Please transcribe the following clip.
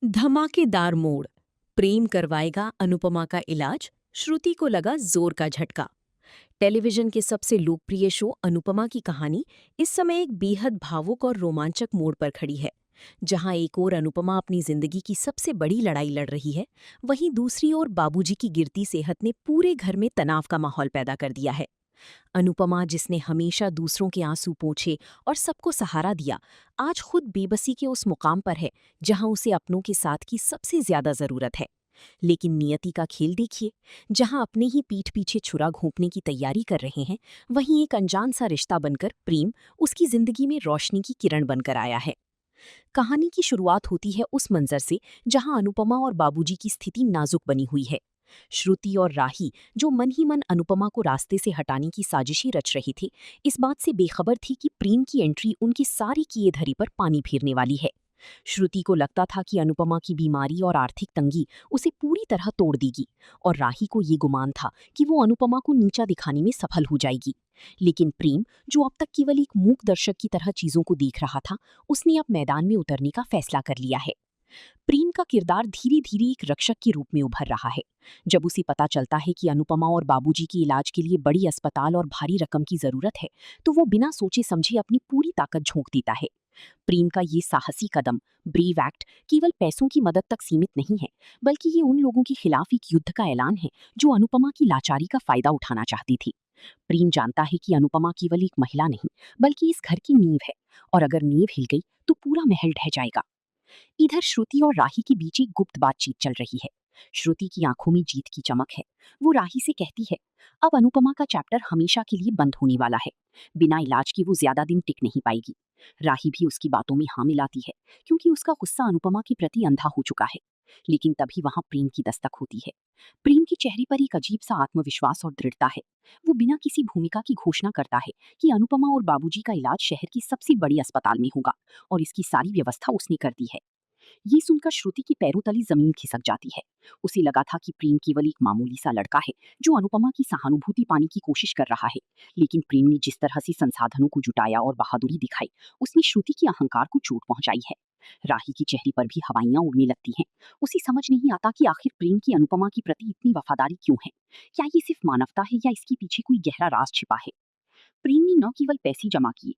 धमाकेदार मोड़। प्रेम करवाएगा अनुपमा का इलाज, श्रुति को लगा जोर का झटका। टेलीविजन के सबसे लोकप्रिय शो अनुपमा की कहानी इस समय एक बेहद भावुक और रोमांचक मोड़ पर खड़ी है। जहां एक ओर अनुपमा अपनी जिंदगी की सबसे बड़ी लड़ाई लड़ रही है, वहीं दूसरी ओर बाबूजी की गिरती सेहत ने पूरे घर में तनाव का माहौल पैदा कर दिया है। अनुपमा, जिसने हमेशा दूसरों के आंसू पोंछे और सबको सहारा दिया, आज खुद बेबसी के उस मुकाम पर है जहां उसे अपनों के साथ की सबसे ज्यादा जरूरत है। लेकिन नियति का खेल देखिए, जहां अपने ही पीठ पीछे छुरा घोंपने की तैयारी कर रहे हैं, वहीं एक अनजान सा रिश्ता बनकर प्रेम उसकी जिंदगी में रोशनी की किरण बनकर आया है। कहानी की शुरुआत होती है उस मंजर से जहां अनुपमा और बाबूजी की स्थिति नाजुक बनी हुई है। श्रुति और राही, जो मन ही मन अनुपमा को रास्ते से हटाने की साजिशें रच रही थी, इस बात से बेखबर थी कि प्रेम की एंट्री उनकी सारी किए धरी पर पानी फेरने वाली है। श्रुति को लगता था कि अनुपमा की बीमारी और आर्थिक तंगी उसे पूरी तरह तोड़ देगी, और राही को ये गुमान था कि वो अनुपमा को नीचा दिखाने में सफल हो जाएगी। लेकिन प्रेम, जो अब तक केवल एक मूक दर्शक की तरह चीजों को देख रहा था, उसने अब मैदान में उतरने का फैसला कर लिया है। प्रेम का किरदार धीरे धीरे एक रक्षक के रूप में उभर रहा है। जब उसे पता चलता है कि अनुपमा और बाबूजी के इलाज के लिए बड़ी अस्पताल और भारी रकम की जरूरत है, तो वो बिना सोचे समझे अपनी पूरी ताकत झोंक देता है। प्रेम का ये साहसी कदम, ब्रेव एक्ट, केवल पैसों की मदद तक सीमित नहीं है, बल्कि ये उन लोगों के खिलाफ एक युद्ध का ऐलान है जो अनुपमा की लाचारी का फायदा उठाना चाहती थी। प्रेम जानता है कि अनुपमा केवल एक महिला नहीं, बल्कि इस घर की नींव है, और अगर नींव हिल गई तो पूरा महल ढह जाएगा। इधर श्रुति और राही के बीच एक गुप्त बातचीत चल रही है। श्रुति की आंखों में जीत की चमक है। वो राही से कहती है, अब अनुपमा का चैप्टर हमेशा के लिए बंद होने वाला है। बिना इलाज के वो ज्यादा दिन टिक नहीं पाएगी। राही भी उसकी बातों में हाँ मिलाती है, क्योंकि उसका गुस्सा अनुपमा के प्रति अंधा हो चुका है। लेकिन तभी वहां प्रेम की दस्तक होती है। प्रेम के चेहरे पर एक अजीब सा आत्मविश्वास और दृढ़ता है। वो बिना किसी भूमिका की घोषणा करता है कि अनुपमा और बाबूजी का इलाज शहर की सबसे बड़ी अस्पताल में होगा, और इसकी सारी व्यवस्था उसने कर दी है। ये सुनकर श्रुति की पैरों तली जमीन खिसक जाती है। उसे लगा था कि प्रेम केवल एक मामूली सा लड़का है जो अनुपमा की सहानुभूति पाने की कोशिश कर रहा है। लेकिन प्रेम ने जिस तरह से संसाधनों को जुटाया और बहादुरी दिखाई, उसने श्रुति के अहंकार को चोट पहुंचाई है। राही की चेहरे पर भी हवाइयां उड़ने लगती हैं। उसे समझ नहीं आता कि आखिर प्रेम की अनुपमा के प्रति इतनी वफादारी क्यों है। क्या ये सिर्फ मानवता है या इसके पीछे कोई गहरा राज छिपा है। प्रेम ने न केवल पैसे जमा किए,